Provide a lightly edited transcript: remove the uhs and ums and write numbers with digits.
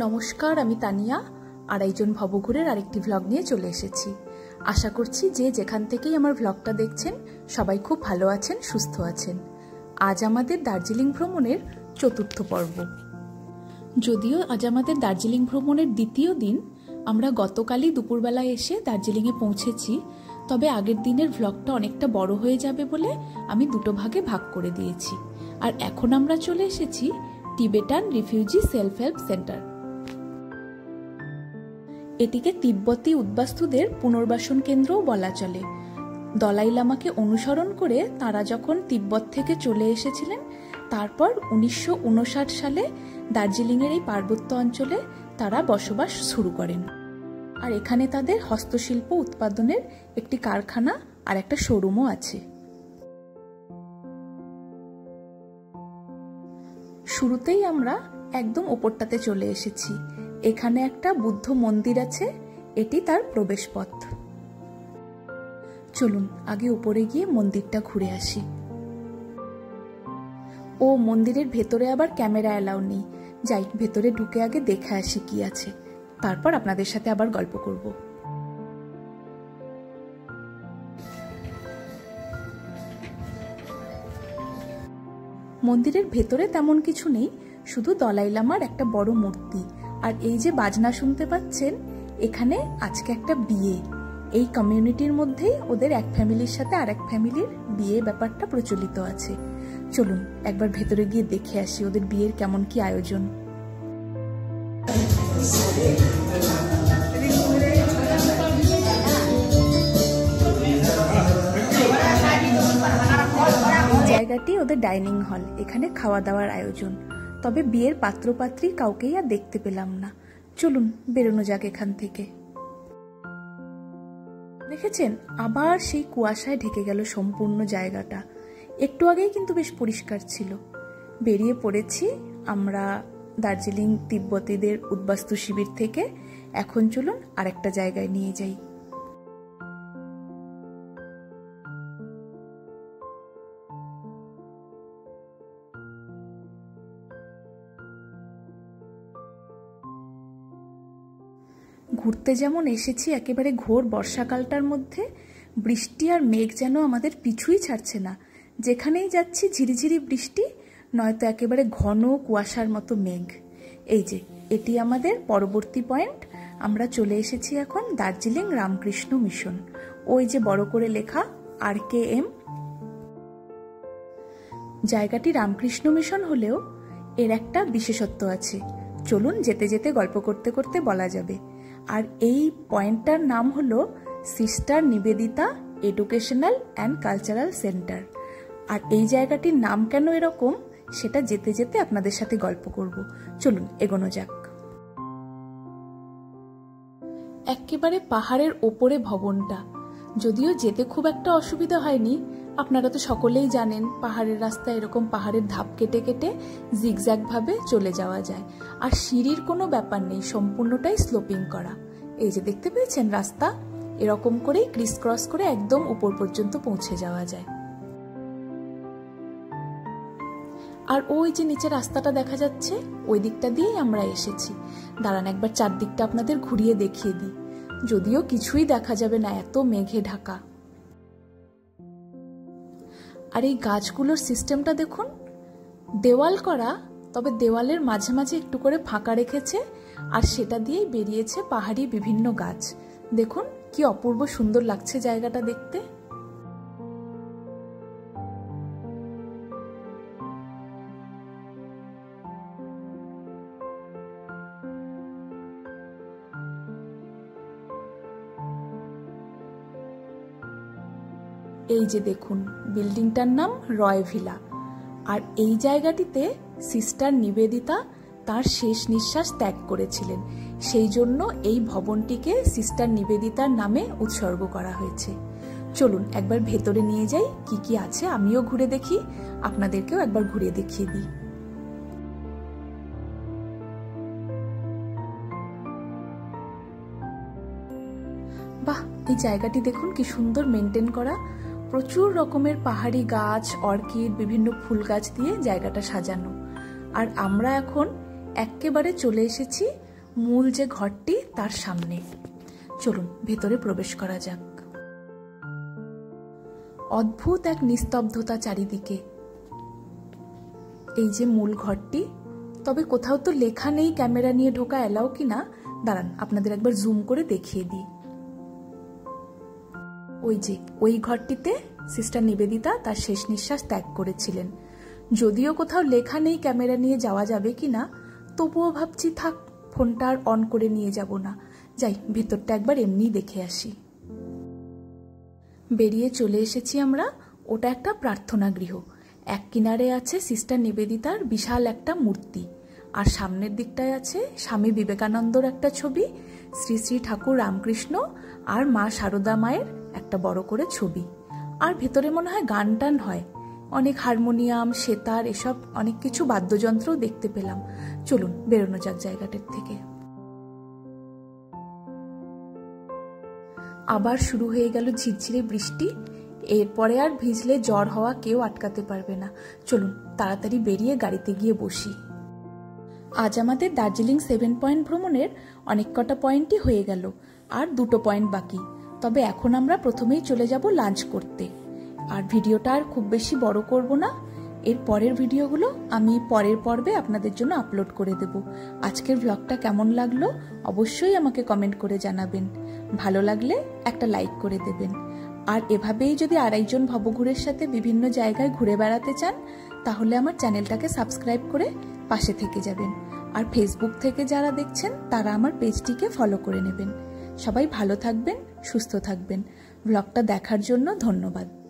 নমস্কার, আমি তানিয়া আড়াইজন ভবঘুরের আরেকটি ভ্লগ নিয়ে চলে এসেছি। আশা করছি যে যেখান থেকেই আমার ভ্লগটা দেখছেন সবাই খুব ভালো আছেন, সুস্থ আছেন। আজ আমাদের দার্জিলিং ভ্রমণের চতুর্থ পর্ব। যদিও আজ আমাদের দার্জিলিং ভ্রমণের দ্বিতীয় দিন, আমরা গতকালই দুপুরবেলায় এসে দার্জিলিংয়ে পৌঁছেছি, তবে আগের দিনের ভ্লগটা অনেকটা বড় হয়ে যাবে বলে আমি দুটো ভাগে ভাগ করে দিয়েছি। আর এখন আমরা চলে এসেছি Tibetan refugee self help centre. এটিকে তিব্বতী উদ্বাস্তুদের পুনর্বাসন কেন্দ্রও বলা চলে। দলাই লামাকে অনুসরণ করে তারা যখন তিব্বত থেকে চলে এসেছিলেন, তারপর 1959 সালে দার্জিলিংয়ের এই পার্বত্য অঞ্চলে তারা বসবাস শুরু করেন। আর এখানে তাদের হস্তশিল্প উৎপাদনের একটি কারখানা আর একটা শোরুমও আছে। শুরুতেই আমরা একদম ওপরটাতে চলে এসেছি। এখানে একটা বুদ্ধ মন্দির আছে, এটি তার প্রবেশ পথ। চলুন আগে উপরে গিয়ে মন্দিরটা ঘুরে আসি। ও মন্দিরের ভেতরে আবার ক্যামেরা অ্যালাউ নেই। যাই ভেতরে ঢুকে আগে দেখে আসি কি আছে, তারপর আপনাদের সাথে আবার গল্প করব। মন্দিরের ভেতরে তেমন কিছু নেই, শুধু দলাই লামার একটা বড় মূর্তি। আর এই যে বাজনা শুনতে পাচ্ছেন, এখানে আজকে একটা বিয়ে। এই কমিউনিটির মধ্যেই ওদের এক ফ্যামিলির সাথে আরেক ফ্যামিলির বিয়ে ব্যাপারটা প্রচলিত আছে। চলুন একবার ভেতরে গিয়ে দেখে আসি ওদের বিয়ের কেমন কি আয়োজন। জায়গাটি ওদের ডাইনিং হল, এখানে খাওয়া দাওয়ার আয়োজন। তবে বিয়ের পাত্রপাত্রী কাউকেই আর দেখতে পেলাম না। চলুন বেরোনো যাক এখান থেকে। দেখেছেন, আবার সেই কুয়াশায় ঢেকে গেল সম্পূর্ণ জায়গাটা। একটু আগেই কিন্তু বেশ পরিষ্কার ছিল। বেরিয়ে পড়েছি আমরা দার্জিলিং তিব্বতীদের উদ্বাস্তু শিবির থেকে। এখন চলুন আরেকটা জায়গায় নিয়ে যাই। ঘুরতে যেমন এসেছি একেবারে ঘোর বর্ষাকালটার মধ্যে, বৃষ্টি আর মেঘ যেন আমাদের পিছুই ছাড়ছে না। যেখানেই যাচ্ছি ঝিরিঝিরি বৃষ্টি, নয়তো একেবারে ঘন কুয়াশার মতো মেঘ। এই যে এটি আমাদের পরবর্তী পয়েন্ট। আমরা চলে এসেছি এখন দার্জিলিং রামকৃষ্ণ মিশন। ওই যে বড় করে লেখা RKM। জায়গাটি রামকৃষ্ণ মিশন হলেও এর একটা বিশেষত্ব আছে। চলুন যেতে যেতে গল্প করতে করতে বলা যাবে। আর এই পয়েন্টটার নাম হলো sister Nivedita educational and cultural centre. আর এই জায়গাটির নাম কেন এরকম, সেটা যেতে যেতে আপনাদের সাথে গল্প করব। চলুন এগোনো যাক। একেবারে পাহাড়ের ওপরে ভবনটা, যদিও যেতে খুব একটা অসুবিধা হয়নি। আপনারা তো সকলেই জানেন পাহাড়ের রাস্তা এরকম পাহাড়ের ধাপ কেটে কেটে জিগজ্যাগ ভাবে চলে যাওয়া যায়। আর সিঁড়ির কোনো ব্যাপার নেই, সম্পূর্ণটাই স্লোপিং করা। এই যে দেখতে পেয়েছেন রাস্তা, এরকম করেই ক্রিস ক্রস করে একদম উপর পর্যন্ত পৌঁছে যাওয়া যায়। আর ওই যে নিচে রাস্তাটা দেখা যাচ্ছে, ওই দিকটা দিয়েই আমরা এসেছি। দাঁড়ান একবার চারদিকটা আপনাদের ঘুরিয়ে দেখিয়ে দিই। যদিও কিছুই দেখা যাবে না, এত মেঘে ঢাকা। আর এই গাছগুলোর সিস্টেমটা দেখুন, দেওয়াল করা, তবে দেওয়ালের মাঝে মাঝে একটু করে ফাঁকা রেখেছে, আর সেটা দিয়েই বেরিয়েছে পাহাড়ি বিভিন্ন গাছ। দেখুন কি অপূর্ব সুন্দর লাগছে জায়গাটা দেখতে। এই যে দেখুন, বিল্ডিংটার নাম রয় ভিলা। আর এই জায়গাটিতে সিস্টার নিবেদিতা তার শেষ নিঃশ্বাস ত্যাগ করেছিলেন, সেই জন্য এই ভবনটিকে সিস্টার নিবেদিতার নামে উৎসর্গ করা হয়েছে। চলুন একবার ভেতরে নিয়ে যাই, কি কি আছে আমিও ঘুরে দেখি, আপনাদেরকেও একবার ঘুরে দেখিয়ে দিই। বাহ, এই জায়গাটি দেখুন কি সুন্দর মেনটেন করা। প্রচুর রকমের পাহাড়ি গাছ, অর্কিড, বিভিন্ন ফুল গাছ দিয়ে জায়গাটা সাজানো। আর আমরা এখন একেবারে চলে এসেছি মূল যে ঘরটি তার সামনে। চলুন ভেতরে প্রবেশ করা যাক। অদ্ভুত এক নিস্তব্ধতা চারিদিকে। এই যে মূল ঘরটি, তবে কোথাও তো লেখা নেই ক্যামেরা নিয়ে ঢোকা এলাও কিনা। দাঁড়ান আপনাদের একবার জুম করে দেখিয়ে দিই। ওই যে ওই ঘরটিতে সিস্টার নিবেদিতা তার শেষ নিঃশ্বাস ত্যাগ করেছিলেন। যদিও কোথাও লেখা নেই ক্যামেরা নিয়ে যাওয়া যাবে কিনা, তবুও ভাবছি থাক, ফোনটা আর অন করে নিয়ে যাব না, যাই ভেতরটা একবার এমনি দেখে আসি। বেরিয়ে চলে এসেছি আমরা। ওটা একটা প্রার্থনা গৃহ। এক কিনারে আছে সিস্টার নিবেদিতার বিশাল একটা মূর্তি, আর সামনের দিকটায় আছে স্বামী বিবেকানন্দর একটা ছবি, শ্রী শ্রী ঠাকুর রামকৃষ্ণ আর মা শারদা মায়ের একটা বড় করে ছবি। আর ভেতরে মনে হয় গান টান হয়, অনেক হারমোনিয়াম, সেতার, এসব অনেক কিছু বাদ্যযন্ত্রও দেখতে পেলাম। চলুন বেরোনো যাক জায়গাটার থেকে। আবার শুরু হয়ে গেল ঝিরঝিরে বৃষ্টি। এরপরে আর ভিজলে জ্বর হওয়া কেউ আটকাতে পারবে না। চলুন তাড়াতাড়ি বেরিয়ে গাড়িতে গিয়ে বসি। আজ আমাদের দার্জিলিং 7 পয়েন্ট ভ্রমণের অনেক কটা পয়েন্টই হয়ে গেল, আর 2টো পয়েন্ট বাকি। তবে এখন আমরা প্রথমেই চলে যাব লাঞ্চ করতে। আর ভিডিওটা আর খুব বেশি বড় করব না। এর পরের ভিডিওগুলো আমি পরের পর্বে আপনাদের জন্য আপলোড করে দেব। আজকের ব্লগটা কেমন লাগলো অবশ্যই আমাকে কমেন্ট করে জানাবেন। ভালো লাগলে একটা লাইক করে দেবেন। আর এভাবেই যদি আরেকজন ভবঘুরের সাথে বিভিন্ন জায়গায় ঘুরে বেড়াতে চান, তাহলে আমার চ্যানেলটাকে সাবস্ক্রাইব করে পাশে থেকে যাবেন। আর ফেসবুক থেকে যারা দেখছেন তারা আমার পেজটিকে ফলো করে নেবেন। সবাই ভালো থাকবেন, সুস্থ থাকবেন। ব্লগটা দেখার জন্য ধন্যবাদ।